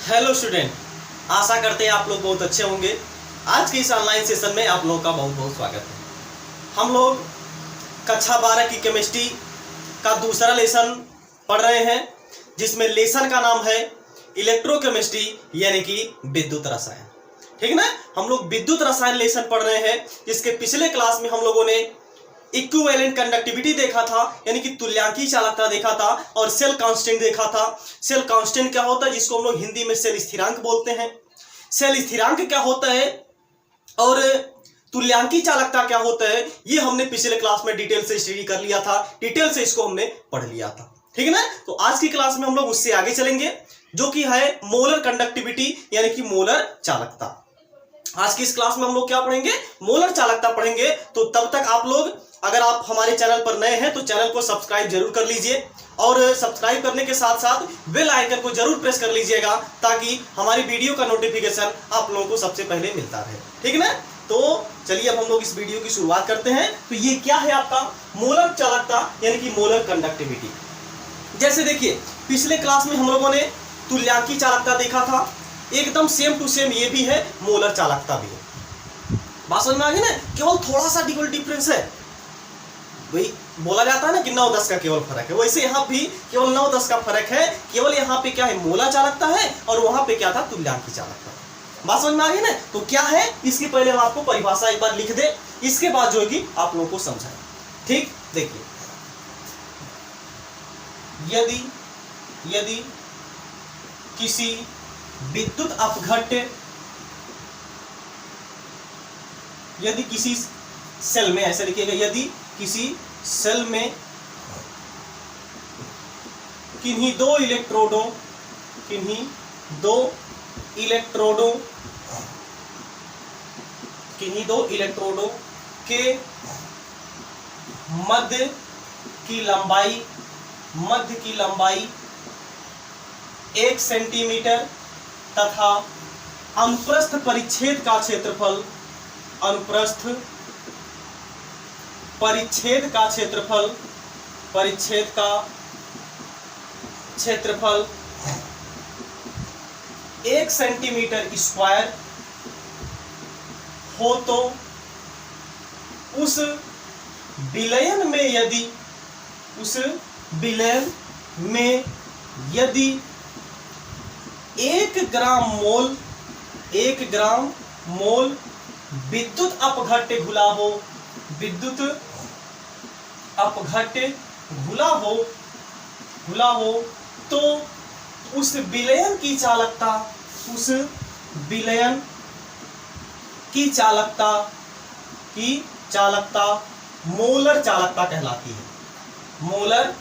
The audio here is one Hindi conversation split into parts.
हेलो स्टूडेंट, आशा करते हैं आप लोग बहुत अच्छे होंगे। आज के इस ऑनलाइन सेशन में आप लोगों का बहुत बहुत स्वागत है। हम लोग कक्षा 12 की केमिस्ट्री का दूसरा लेसन पढ़ रहे हैं, जिसमें लेसन का नाम है इलेक्ट्रोकेमिस्ट्री यानी कि विद्युत रसायन। ठीक ना, हम लोग विद्युत रसायन लेसन पढ़ रहे हैं, जिसके पिछले क्लास में हम लोगों ने इक्विवेलेंट कंडक्टिविटी देखा था, यानी कि तुल्यांकी चालकता देखा था, और सेल कांस्टेंट देखा था। सेल कांस्टेंट क्या होता है, जिसको हम लोग हिंदी में सेल स्थिरांक बोलते हैं। सेल स्थिरांक क्या होता है और तुल्यांकी चालकता क्या होता है, ये हमने पिछले क्लास में डिटेल से स्टडी कर लिया था, डिटेल से इसको हमने पढ़ लिया था। ठीक है ना, तो आज की क्लास में हम लोग उससे आगे चलेंगे, जो कि है मोलर कंडक्टिविटी यानी कि मोलर चालकता। आज की इस क्लास में हम लोग क्या पढ़ेंगे, मोलर चालकता पढ़ेंगे। तो तब तक आप लोग, अगर आप हमारे चैनल पर नए हैं तो चैनल को सब्सक्राइब जरूर कर लीजिए, और सब्सक्राइब करने के साथ साथ बेल आइकन को जरूर प्रेस कर लीजिएगा, ताकि हमारी वीडियो का नोटिफिकेशन आप लोगों को सबसे पहले मिलता रहे। ठीक है ना, तो चलिए अब हम लोग इस वीडियो की शुरुआत करते हैं। तो ये क्या है आपका मोलर चालकता यानी कि मोलर कंडक्टिविटी। जैसे देखिए, पिछले क्लास में हम लोगों ने तुल्यांकी चालकता देखा था, एकदम सेम टू सेम ये भी है, मोलर चालकता भी है। बात समझ में आ गई ना, केवल थोड़ा सा डिफरेंस है। वही बोला जाता है ना कि 9-10 का केवल फर्क है, वैसे यहाँ भी केवल 9-10 का फर्क है। केवल यहाँ पे क्या है, मोलर चालकता है, और वहां पे क्या था, तुल्यांकी चालकता। बात समझ में आ गई ना। तो क्या है, इसके पहले हम आपको परिभाषा एक बार लिख दे, इसके बाद जो है आप लोगों को समझाए। ठीक, देखिए, यदि किसी विद्युत अपघट्य, यदि किसी सेल में, ऐसे लिखिएगा, यदि किसी सेल में किन्हीं दो इलेक्ट्रोडों के मध्य की लंबाई 1 सेंटीमीटर तथा अनुप्रस्थ परिच्छेद का क्षेत्रफल 1 सेंटीमीटर स्क्वायर हो, तो उस विलयन में यदि 1 ग्राम मोल विद्युत अपघट्य घुला हो तो उस विलयन की चालकता मोलर चालकता कहलाती है। मोलर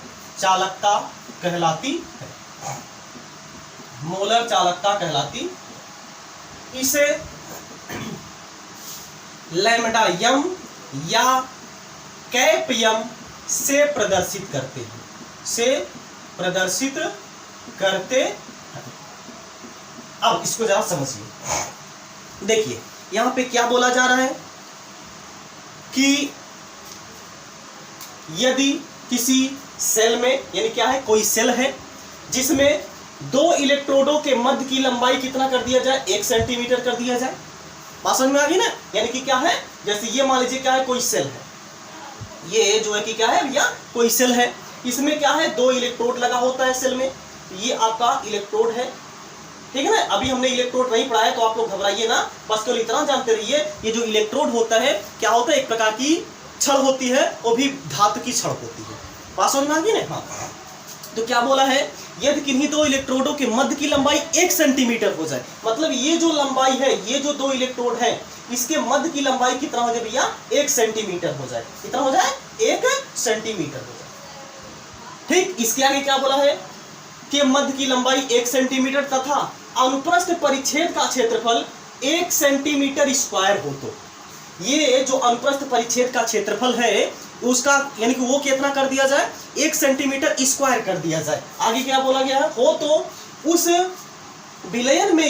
चालकता कहलाती। इसे लैम्डा यम या कैप यम से प्रदर्शित करते हैं। अब इसको जरा समझिए। देखिए, यहां पे क्या बोला जा रहा है कि यदि किसी सेल में, यानी क्या है, कोई सेल है जिसमें 2 इलेक्ट्रोडों के मध्य की लंबाई कितना कर दिया जाए, 1 सेंटीमीटर कर दिया जाए। बात समझ में आ गई ना। यानी कि क्या है, जैसे ये मान लीजिए क्या है, कोई सेल है, ये जो है कि क्या है भैया, कोई सेल है, इसमें क्या है, 2 इलेक्ट्रोड लगा होता है सेल में। ये आपका इलेक्ट्रोड है। ठीक है ना, अभी हमने इलेक्ट्रोड नहीं पढ़ा है, तो आप लोग घबराइए ना, बस केवल इतना जानते रहिए, ये जो इलेक्ट्रोड होता है क्या होता है, एक प्रकार की छड़ होती है, वो भी धातु की छड़ होती है। बात समझ में आ गई ना। हाँ, तो क्या बोला है, यदि किन्हीं 2 इलेक्ट्रोडों के मध्य की लंबाई 1 सेंटीमीटर हो जाए, मतलब ये जो लंबाई है, ये जो 2 इलेक्ट्रोड है, इसके मध्य की लंबाई कितना हो जाए भैया, 1 सेंटीमीटर हो जाए। कितना हो जाए, 1 सेंटीमीटर हो जाए। ठीक, इसके आगे क्या बोला है कि मध्य की लंबाई 1 सेंटीमीटर तथा अनुप्रस्थ परिच्छेद का क्षेत्रफल 1 सेंटीमीटर स्क्वायर हो, तो ये जो अनुप्रस्थ परिच्छेद का क्षेत्रफल है उसका, यानी कि वो कितना कर दिया जाए, 1 सेंटीमीटर स्क्वायर कर दिया जाए। आगे क्या बोला गया है, हो तो उस विलयन में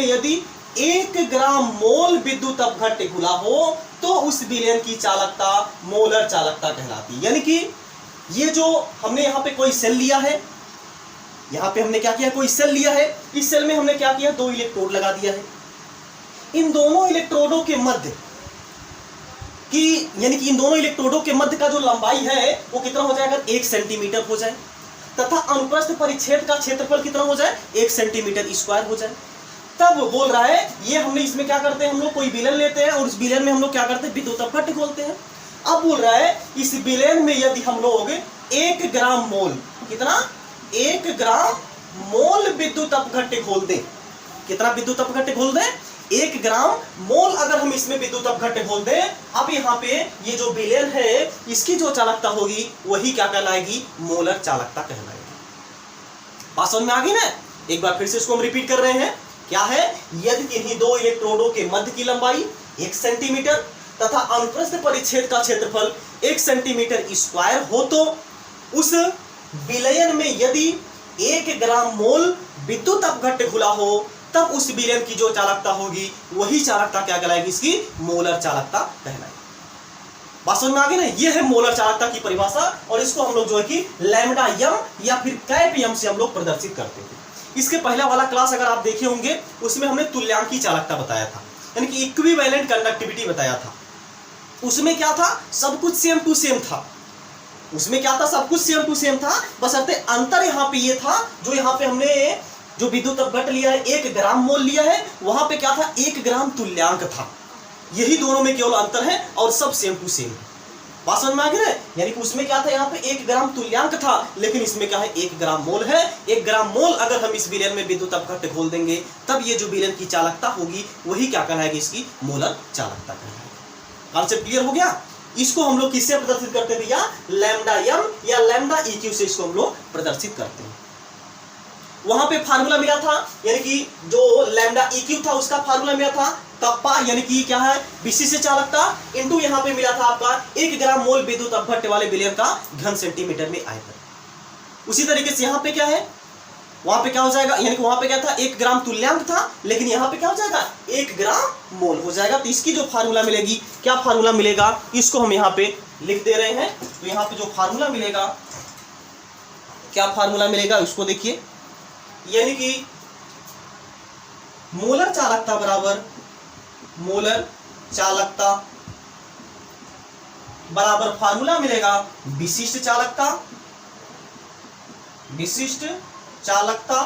यदि 1 ग्राम मोल विद्युत अपघट्य घुला हो तो उस विलयन की चालकता मोलर चालकता कहलाती है। यानी कि ये जो हमने यहाँ पे कोई सेल लिया है, यहाँ पे हमने क्या किया, कोई सेल लिया है, इस सेल में हमने क्या किया, 2 इलेक्ट्रोड लगा दिया है। इन दोनों इलेक्ट्रोडों के मध्य की, यानी कि इन दोनों इलेक्ट्रोडों के मध्य का जो लंबाई है वो कितना हो जाएगा, 1 सेंटीमीटर हो जाए, तथा अनुप्रस्थ परिच्छेद का क्षेत्रफल कितना हो जाए, 1 सेंटीमीटर स्क्वायर हो जाए। तब बोल रहा है, ये हमने इसमें क्या करते हैं, हम लोग कोई विलेन लेते हैं और उस विलेन में हम लोग क्या करते हैं, विद्युत अपघट्य खोलते हैं। अब बोल रहा है, इस विलेन में यदि हम लोग 1 ग्राम मोल, कितना, 1 ग्राम मोल विद्युत अपघट्य खोल दें, कितना विद्युत अपघट्य खोल दें, 1 ग्राम मोल अगर हम इसमें विद्युत अपघट्य खोल दें। अब यहाँ पे ये जो विलेन है इसकी जो चालकता होगी वही क्या कहलाएगी, मोलर चालकता कहलाएगी। बात समझ में आ गई ना? एक बार फिर से इसको हम रिपीट कर रहे हैं, क्या है, यदि इन्हीं 2 इलेक्ट्रोडों के मध्य की लंबाई 1 सेंटीमीटर तथा अनुप्रस्थ परिच्छेद का क्षेत्रफल 1 सेंटीमीटर स्क्वायर हो तो उस विलयन में यदि 1 ग्राम मोल विद्युत अपघट्य खुला हो, तब उस विलयन की जो चालकता होगी वही चालकता क्या कहलाएगी, इसकी मोलर चालकता कहलाएगी। बात समझ में आ गई ना? ये है मोलर चालकता की परिभाषा, और इसको हम लोग जो है कि लैम्डा यम या फिर कैप यम से हम लोग प्रदर्शित करते थे। इसके पहला वाला क्लास अगर आप देखे होंगे उसमें हमने तुल्यांकी चालकता बताया था, यानी कि इक्विवेलेंट कंडक्टिविटी बताया था। उसमें क्या था, सब कुछ सेम टू सेम था, उसमें क्या था, सब कुछ सेम टू सेम था, बशर्ते अंतर यहाँ पे ये था, जो यहाँ पे हमने जो विद्युत अपघट्य लिया है 1 ग्राम मोल लिया है, वहां पे क्या था, 1 ग्राम तुल्यांक था। यही दोनों में केवल अंतर है और सब सेम टू सेम है। बात समझ में आ गई है? यानी कि उसमें क्या था, यहाँ पे 1 ग्राम तुल्यांक था, लेकिन इसमें क्या है, 1 ग्राम मोल है। 1 ग्राम मोल अगर हम इस विलयन में विद्युत अपघट्य खोल देंगे, तब ये जो विलयन की चालकता होगी वही क्या कहलाएगी, इसकी मोलर चालकता कहलाएगी। कॉन्सेप्ट क्लियर हो गया? इसको हम लोग किससे प्रदर्शित करते हैं भैया, लैम्डा यम या लैम्डा इक्यू से इसको हम लोग प्रदर्शित करते हैं। वहां पे फार्मूला मिला था, यानी कि जो लैम्डा इक्यू था उसका फार्मूला मिला था कप्पा, यानी कि क्या है, विशिष्ट चालकता, इनटू यहाँ पे मिला था आपका 1 ग्राम मोल विद्युत अपघट्य वाले विलयन का घन सेंटीमीटर में आयतन। उसी तरीके से यहाँ पे क्या है, वहां पे क्या हो जाएगा, यानी कि वहां पे क्या था, 1 ग्राम तुल्यांक था, लेकिन यहाँ पे क्या हो जाएगा, 1 ग्राम मोल हो जाएगा। तो इसकी जो फार्मूला मिलेगी, क्या फार्मूला मिलेगा, इसको हम यहाँ पे लिख दे रहे हैं। तो यहाँ पे जो फार्मूला मिलेगा, क्या फार्मूला मिलेगा उसको देखिए, यानी कि मोलर चालकता बराबर मोलर चालकता बराबर फार्मूला मिलेगा विशिष्ट चालकता, विशिष्ट चालकता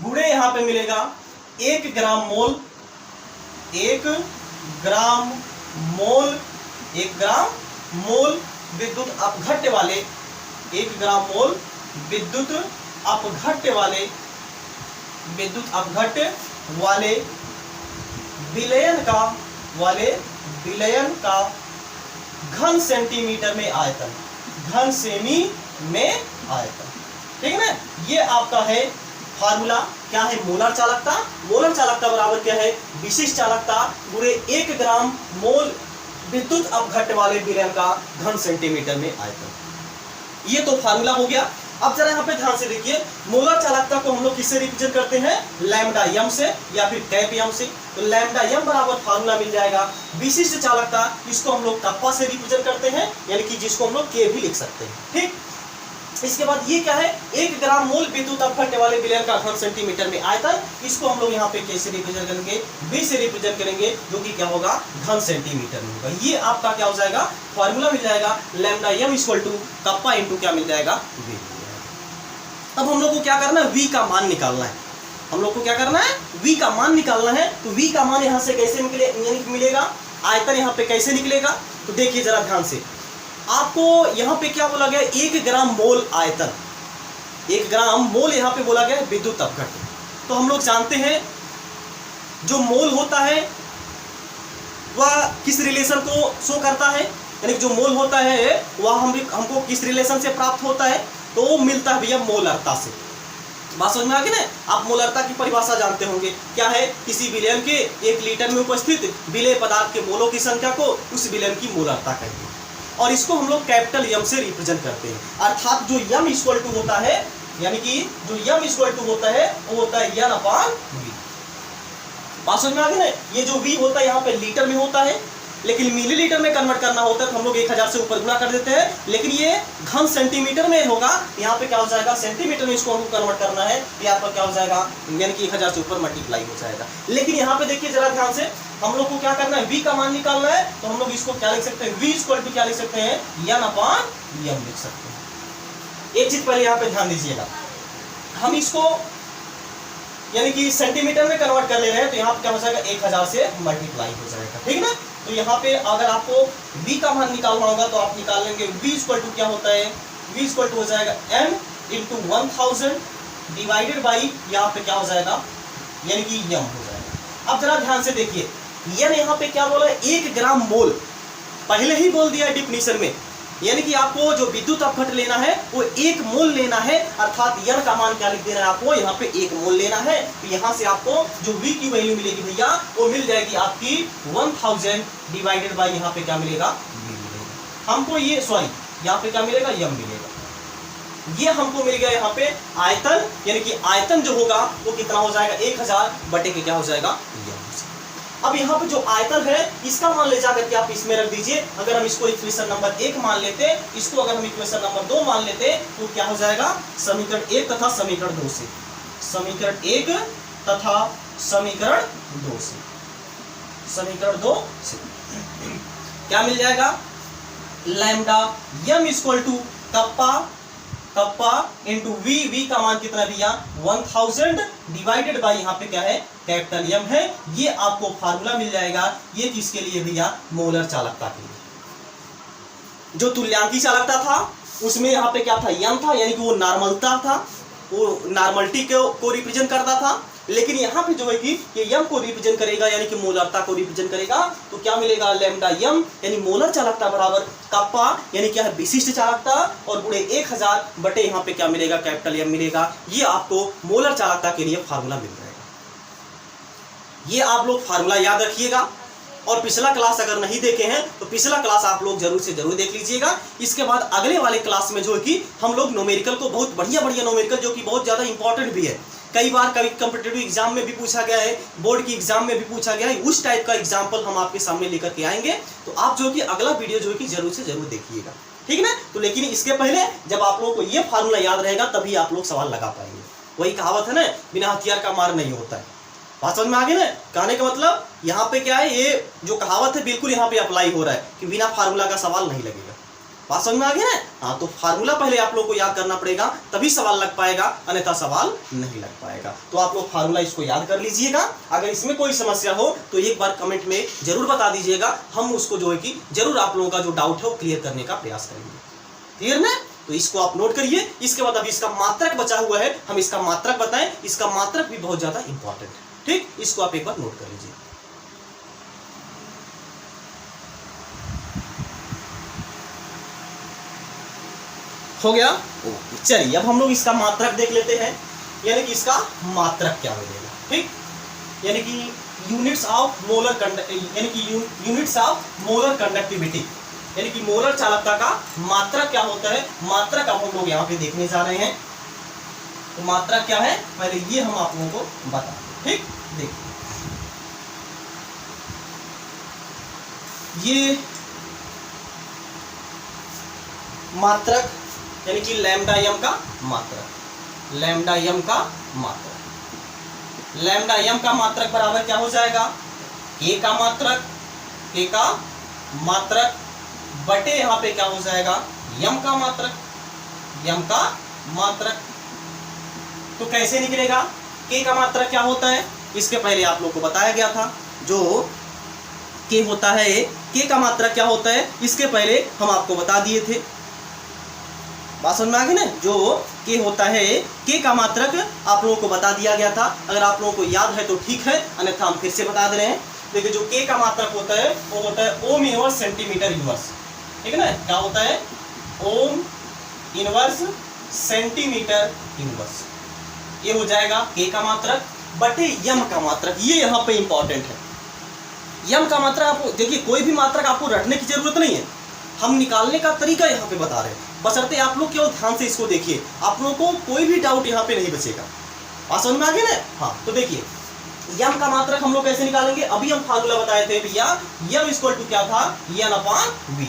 गुणे यहां पे मिलेगा 1 ग्राम मोल, 1 ग्राम मोल, 1 ग्राम मोल विद्युत अपघट्य वाले, 1 ग्राम मोल विद्युत अपघट्य वाले, विद्युत अपघट्य वाले विलयन का घन सेंटीमीटर में आयतन, घन सेमी में आयतन। ठीक है ना? ये आपका है फार्मूला, क्या है, मोलर चालकता। मोलर चालकता बराबर क्या है, विशिष्ट चालकता गुणे 1 ग्राम मोल विद्युत अपघट्य वाले विलयन का घन सेंटीमीटर में आयतन। ये तो फार्मूला हो गया। अब जरा यहाँ पे ध्यान से देखिए, मोलर चालकता को हम लोग किससे रिप्रेजेंट करते हैं, लैम्डा यम से या फिर कैप यम से। तो लैम्डा यम बराबर फार्मूला मिल जाएगा विशिष्ट चालकता, इसको हम लोग कप्पा से रिप्रेजेंट करते हैं, यानी कि जिसको हम लोग के भी लिख सकते हैं। ठीक, इसके बाद ये क्या है, 1 ग्राम मोल विद्युत अपघट्य वाले विलयन का घन सेंटीमीटर में आयतन, इसको हम लोग यहाँ पे कैसे रिप्रेजेंट करेंगे, बी से रिप्रेजेंट करेंगे, जो कि क्या होगा, घन सेंटीमीटर में होगा। ये आपका क्या हो जाएगा, फार्मूला मिल जाएगा, lambda m equal to kappa into क्या मिल जाएगा, वी। अब हम लोग को क्या करना है, v का मान निकालना है। हम लोग को क्या करना है, v का मान निकालना है। तो v का मान यहाँ से कैसे मिलेगा, आयतन यहाँ पे कैसे निकलेगा, तो देखिए जरा ध्यान से, आपको यहाँ पे क्या बोला गया, 1 ग्राम मोल आयतन, 1 ग्राम मोल यहाँ पे बोला गया है विद्युत अपघट्य। तो हम लोग जानते हैं जो मोल होता है वह किस रिलेशन को शो करता है, यानी जो मोल होता है वह हमको किस रिलेशन से प्राप्त होता है, तो वो मिलता है भैया मोलरता से। बात समझ में आ गई ना? आप मोलरता की परिभाषा जानते होंगे, क्या है, किसी विलयन के 1 लीटर में उपस्थित विलेय पदार्थ के मोलों की संख्या को उस विलयन की मोलरता कहते हैं, और इसको हम लोग कैपिटल यम से रिप्रेजेंट करते हैं। अर्थात जो यम इक्वल टू होता है, यानी कि जो यम इक्वल टू होता है वो होता है n अपॉन v। बात समझ में आ गई ना? ये जो v होता है यहाँ पे लीटर में होता है, लेकिन मिलीलीटर में कन्वर्ट करना होता है तो हम लोग 1000 से ऊपर गुणा कर देते हैं, लेकिन ये घन सेंटीमीटर में होगा, यहाँ पे क्या हो जाएगा सेंटीमीटर में इसको हमको कन्वर्ट करना है, यहाँ पर क्या हो जाएगा यानी कि 1000 से ऊपर मल्टीप्लाई हो जाएगा। लेकिन यहाँ पे देखिए जरा ध्यान से, हम लोग को क्या करना है, v का मान निकालना है, तो हम लोग इसको क्या लिख सकते हैं, v इक्वल टू क्या लिख सकते हैं, n/m लिख सकते हैं। एक चीज पहले यहाँ पे ध्यान दीजिएगा, हम इसको यानी कि सेंटीमीटर में कन्वर्ट कर ले रहे हैं, तो यहाँ पे क्या हो जाएगा 1000 से मल्टीप्लाई हो जाएगा, ठीक ना। तो यहाँ पे अगर आपको v का मान निकालना होगा तो आप निकाल लेंगे, v इक्वल टू क्या होता है, v इक्वल टू हो जाएगा m इंटू 1000 डिवाइडेड बाई यहाँ पे क्या हो जाएगा यानी कि m हो जाएगा। अब जरा ध्यान से देखिए, n यहाँ पे क्या बोला है, 1 ग्राम मोल, पहले ही बोल दिया है डिफिनीशन में, यानी कि आपको जो विद्युत अपघट लेना है वो 1 मोल लेना है, अर्थात n का मान क्या लिख देना है आपको, यहाँ पे 1 मोल लेना है। तो यहाँ से आपको जो v की वैल्यू मिलेगी भैया वो मिल जाएगी आपकी 1000 डिवाइडेड बाई यहाँ पे क्या मिलेगा, v मिलेगा हमको, ये सॉरी यहाँ पे क्या मिलेगा, m मिलेगा। ये हमको मिल गया यहाँ पे आयतन, यानी कि आयतन जो होगा वो कितना हो जाएगा 1000 बटे के क्या हो जाएगा m। अब यहाँ पे जो आयतन है इसका मान ले जाकर के आप इसमें रख दीजिए। अगर हम इसको इक्वेशन नंबर 1 मान लेते, इसको अगर हम इक्वेशन नंबर 2 मान लेते तो क्या हो जाएगा, समीकरण 1 तथा समीकरण 2 से, समीकरण 1 तथा समीकरण 2 से, समीकरण 2 से क्या मिल जाएगा, lambda m equal to kappa into v का मान कितना दिया 1000 डिवाइडेड बाई यहाँ पे क्या है कैपिटल M है। ये आपको फार्मूला मिल जाएगा, ये किसके लिए भैया, मोलर चालकता के लिए। जो तुल्यांकी चालकता था उसमें यहाँ पे क्या था, m था, यानी कि वो नॉर्मलता था, वो नॉर्मलिटी को रिप्रेजेंट करता था। लेकिन यहाँ पे जो है कि ये m को रिप्रेजेंट करेगा, यानी कि मोलरता को रिप्रेजेंट करेगा, तो क्या मिलेगा, लैम्डा m यानी मोलर चालकता बराबर कप्पा यानी क्या है विशिष्ट चालकता, और गुणे 1000 बटे यहाँ पे क्या मिलेगा, कैपिटल M मिलेगा। ये आपको मोलर चालकता के लिए फार्मूला मिल जाएगा। ये आप लोग फार्मूला याद रखिएगा, और पिछला क्लास अगर नहीं देखे हैं तो पिछला क्लास आप लोग जरूर से जरूर देख लीजिएगा। इसके बाद अगले वाले क्लास में जो है कि हम लोग न्यूमेरिकल को, बहुत बढ़िया न्यूमेरिकल जो कि बहुत ज़्यादा इंपॉर्टेंट भी है, कई बार कभी कॉम्पिटिटिव एग्जाम में भी पूछा गया है, बोर्ड की एग्जाम में भी पूछा गया है, उस टाइप का एग्जाम्पल हम आपके सामने लेकर के आएंगे। तो आप जो कि अगला वीडियो जो है कि जरूर से जरूर देखिएगा, ठीक है ना। तो लेकिन इसके पहले जब आप लोगों को ये फार्मूला याद रहेगा तभी आप लोग सवाल लगा पाएंगे। वही कहावत है ना, बिना हथियार का मार नहीं होता है। बात समझ में आ गई ना, कहने का मतलब यहाँ पे क्या है, ये जो कहावत है बिल्कुल यहाँ पे अप्लाई हो रहा है कि बिना फार्मूला का सवाल नहीं लगेगा। बात समझ में आ गई ना। हाँ, तो फार्मूला पहले आप लोग को याद करना पड़ेगा, तभी सवाल लग पाएगा, अन्यथा सवाल नहीं लग पाएगा। तो आप लोग फार्मूला इसको याद कर लीजिएगा। अगर इसमें कोई समस्या हो तो एक बार कमेंट में जरूर बता दीजिएगा, हम उसको जो है कि जरूर आप लोगों का जो डाउट है वो क्लियर करने का प्रयास करेंगे। क्लियर ना। तो इसको आप नोट करिए। इसके बाद अभी इसका मात्रक बचा हुआ है, हम इसका मात्रक बताएं। इसका मात्रक भी बहुत ज्यादा इंपॉर्टेंट है, ठीक। इसको आप एक बार नोट कर लीजिए। हो गया। चलिए अब हम लोग इसका मात्रक देख लेते हैं, यानी कि इसका मात्रक क्या मिलेगा, ठीक। यानी कि यूनिट्स ऑफ मोलर यानी कि यूनिट्स ऑफ मोलर कंडक्टिविटी, यानी कि मोलर चालकता का मात्रक क्या होता है। मात्रक अब हम लोग यहाँ पे देखने जा रहे हैं। तो मात्रक क्या है, पहले ये हम आप लोगों को बता दें, ठीक। देखिए ये मात्रक यानी कि लैम्डा m का मात्रक, लैम्डा m का मात्रक, लैम्डा m का मात्रक बराबर क्या हो जाएगा, k का मात्रक, k का मात्रक बटे यहाँ पे क्या हो जाएगा, m का मात्रक, m का मात्रक। तो कैसे निकलेगा, k का मात्रक क्या होता है, इसके पहले आप लोग को बताया गया था। जो k होता है, k का मात्रक क्या होता है, इसके पहले हम आपको बता दिए थे। बात समझ में आ गई ना। जो k होता है, k का मात्रक आप लोगों को बता दिया गया था। अगर आप लोगों को याद है तो ठीक है, अन्यथा हम फिर से बता दे रहे हैं। देखिए जो k का मात्रक होता है वो होता है ओम इनवर्स सेंटीमीटर इनवर्स, ठीक है ना। क्या होता है, ओम इनवर्स सेंटीमीटर इनवर्स। ये हो जाएगा k का मात्रक बटे m का मात्रक। ये यहाँ पे इंपॉर्टेंट है। m का मात्रक आपको देखिए, कोई भी मात्रक आपको रटने की जरूरत नहीं है, हम निकालने का तरीका यहाँ पे बता रहे हैं। बशर्ते आप लोग केवल ध्यान से इसको देखिए, आप लोगों को कोई भी डाउट यहाँ पे नहीं बचेगा। बात समझ में आ गई ना। हाँ, तो देखिए यम का मात्रक हम लोग कैसे निकालेंगे, अभी हम फार्मूला बताए थे भैया, यम इक्वल टू क्या था, एन अपॉन वी।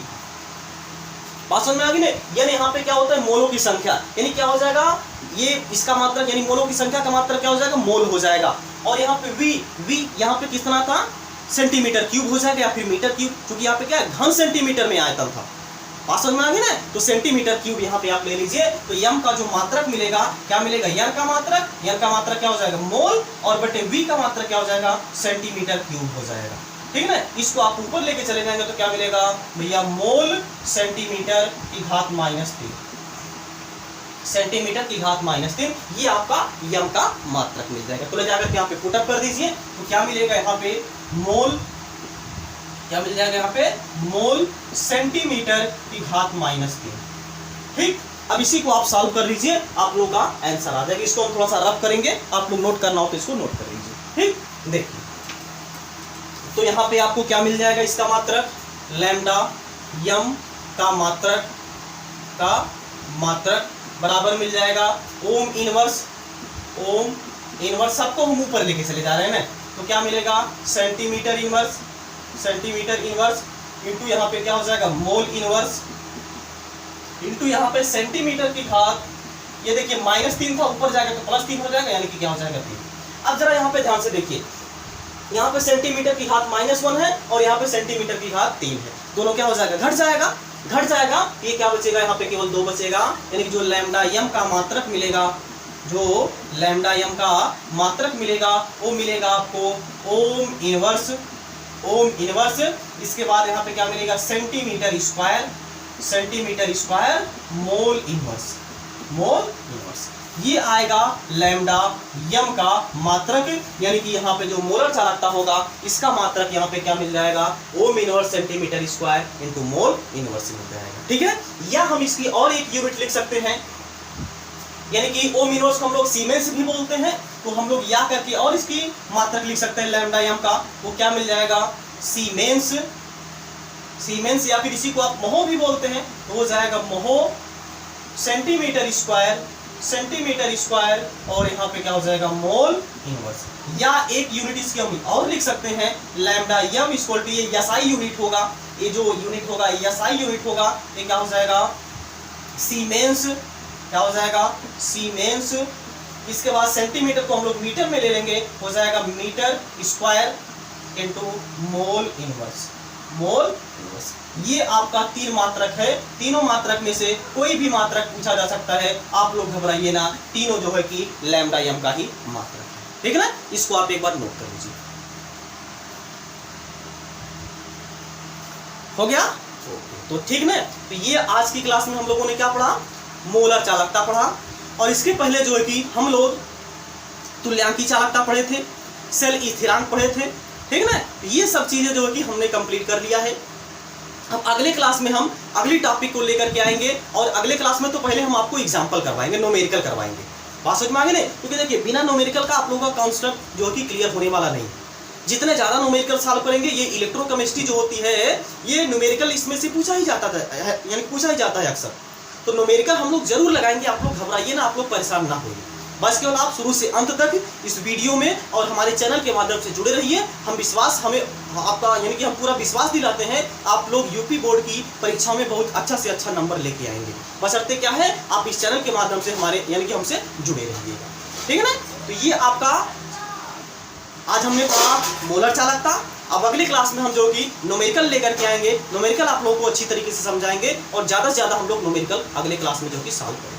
बात समझ में आ गई ना। यानी यहाँ पे क्या होता है, मोलों की संख्या, यानी क्या हो जाएगा, ये इसका मात्रक यानी मोलों की संख्या का मात्रक क्या हो जाएगा, मोल हो जाएगा। और यहाँ पे वी यहाँ पे कितना था, सेंटीमीटर क्यूब हो जाएगा या फिर मीटर क्यूब, क्योंकि यहाँ पे क्या है, घन सेंटीमीटर में आयतन था। बात समझ में आ गई ना। तो सेंटीमीटर क्यूब यहाँ पे आप ले लीजिए, तो यम का जो मात्रक मिलेगा, क्या मिलेगा, यन का मात्रक, यन का मात्रक क्या हो जाएगा, मोल, और बटे वी का मात्रक क्या हो जाएगा, सेंटीमीटर क्यूब हो जाएगा। ठीक है ना। इसको आप ऊपर लेके चले जाएंगे तो क्या मिलेगा भैया, मोल सेंटीमीटर की घात -3, सेंटीमीटर की घात -3, ये आपका यम का मात्रक मिल जाएगा। तो ले जाकर यहाँ पे पुटअप कर दीजिए, तो क्या मिलेगा यहाँ पे, मोल, क्या मिल जाएगा यहाँ पे, मोल सेंटीमीटर की घात -3। ठीक, अब इसी को आप सॉल्व कर लीजिए, आप लोगों का आंसर आ जाएगा। इसको हम थोड़ा सा रफ करेंगे, आप लोग नोट करना हो तो इसको नोट कर लीजिए। ठीक, देखिए तो यहाँ पे आपको क्या मिल जाएगा, इसका मात्रक लैम्डा यम का मात्रक बराबर मिल जाएगा ओम इनवर्स, सबको हम ऊपर लेके चले जा रहे हैं ना, तो क्या मिलेगा, सेंटीमीटर इनवर्स इंटू यहाँ पे क्या हो जाएगा, मोल इनवर्स इंटू यहाँ पे सेंटीमीटर की घात, ये देखिए -3 था, ऊपर जाएगा तो +3 हो जाएगा, यानी कि क्या हो जाएगा 3। अब जरा यहाँ पे ध्यान से देखिए, यहाँ पे सेंटीमीटर की घात -1 है और यहाँ पे सेंटीमीटर की घात 3 है, दोनों क्या हो जाएगा, घट जाएगा, ये क्या बचेगा, यहाँ पे केवल 2 बचेगा, यानी कि जो लैम्डा यम का मात्रक मिलेगा, वो मिलेगा आपको ओम इनवर्स, इसके बाद यहाँ पे क्या मिलेगा, सेंटीमीटर स्क्वायर मोल इनवर्स, ये आएगा लैम्डा यम का मात्रक, यानी कि यहाँ पे जो मोलर चालकता होगा इसका मात्रक यहाँ पे क्या मिल जाएगा, ohm inverse centimetre square into mole inverse मिल जाएगा। ठीक है, या हम इसकी और एक यूनिट लिख सकते हैं, यानी कि ओम इनवर्स को हम लोग सीमेंस भी बोलते हैं, तो हम लोग या करके और इसकी मात्रक लिख सकते हैं लैम्डा यम का, वो क्या मिल जाएगा, सीमेंस, या फिर इसी को आप महो भी बोलते हैं, तो हो जाएगा महो सेंटीमीटर स्क्वायर और यहाँ पे क्या हो जाएगा, मोल इनवर्स। या एक यूनिट इसकी हम और लिख सकते हैं, लैम्डा यम इक्वल टू, ये एसआई यूनिट होगा, ये जो यूनिट होगा एसआई यूनिट होगा, ये क्या हो जाएगा, सीमेंस, क्या हो जाएगा, सीमेंस। इसके बाद सेंटीमीटर को हम लोग मीटर में ले लेंगे, हो जाएगा metre square into mole inverse. ये आपका 3 मात्रक है, तीनों मात्रक में से कोई भी मात्रक पूछा जा सकता है, आप लोग घबराइए ना, तीनों जो है कि लैम्डा यम का ही मात्रक है। ठीक है ना, इसको आप एक बार नोट कर लीजिए। हो गया, तो ठीक ना। तो ये आज की क्लास में हम लोगों ने क्या पढ़ा, मोलर चालकता पढ़ा, और इसके पहले जो है कि हम लोग तुल्यांकी चालकता पढ़े थे, सेल स्थिरांक पढ़े थे। ठीक है ना, ये सब चीजें जो है कि हमने कंप्लीट कर लिया है। अब अगले क्लास में हम अगली टॉपिक को लेकर के आएंगे, और अगले क्लास में तो पहले हम आपको एग्जाम्पल करवाएंगे, न्यूमेरिकल करवाएंगे। बात समझ में आ गई ना, क्योंकि देखिए बिना न्यूमेरिकल का आप लोगों का कॉन्सेप्ट जो है कि क्लियर होने वाला नहीं। जितने ज़्यादा न्यूमेरिकल सॉल्व करेंगे, ये इलेक्ट्रोकेमिस्ट्री जो होती है, ये न्यूमेरिकल इसमें से पूछा ही जाता है, यानी पूछा ही जाता है अक्सर। तो न्यूमेरिकल हम लोग जरूर लगाएंगे, आप लोग घबराइए ना, आप लोग परेशान ना होइए, बस केवल आप शुरू से अंत तक इस वीडियो में और हमारे चैनल के माध्यम से जुड़े रहिए। हमें आपका यानी कि हम पूरा विश्वास दिलाते हैं, आप लोग यूपी बोर्ड की परीक्षाओं में बहुत अच्छा से अच्छा नंबर लेके आएंगे। बशर्ते क्या है, आप इस चैनल के माध्यम से हमारे यानी कि हमसे जुड़े रहिएगा। ठीक है ना, तो ये आपका आज हमने पढ़ा मोलर चालकता। अब अगली क्लास में हम जो कि न्यूमेरिकल लेकर के आएंगे, न्यूमेरिकल आप लोगों को अच्छी तरीके से समझाएंगे, और ज़्यादा से ज़्यादा हम लोग न्यूमेरिकल अगले क्लास में जो कि सॉल्व करेंगे।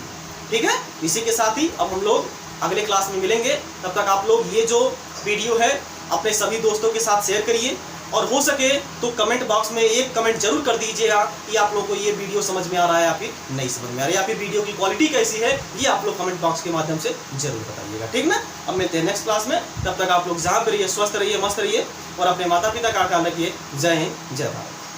ठीक है, इसी के साथ ही अब हम लोग अगले क्लास में मिलेंगे। तब तक आप लोग ये जो वीडियो है अपने सभी दोस्तों के साथ शेयर करिए, और हो सके तो कमेंट बॉक्स में एक कमेंट जरूर कर दीजिएगा कि आप लोगों को ये वीडियो समझ में आ रहा है या फिर नहीं समझ में आ रहा है, या फिर वीडियो की क्वालिटी कैसी है, ये आप लोग कमेंट बॉक्स के माध्यम से जरूर बताइएगा। ठीक ना, अब मिलते हैं नेक्स्ट क्लास में। तब तक आप लोग जहाँ पे रहिए, स्वस्थ रहिए, मस्त रहिए, और अपने माता पिता का ख्याल रखिए। जय हिंद, जय भारत।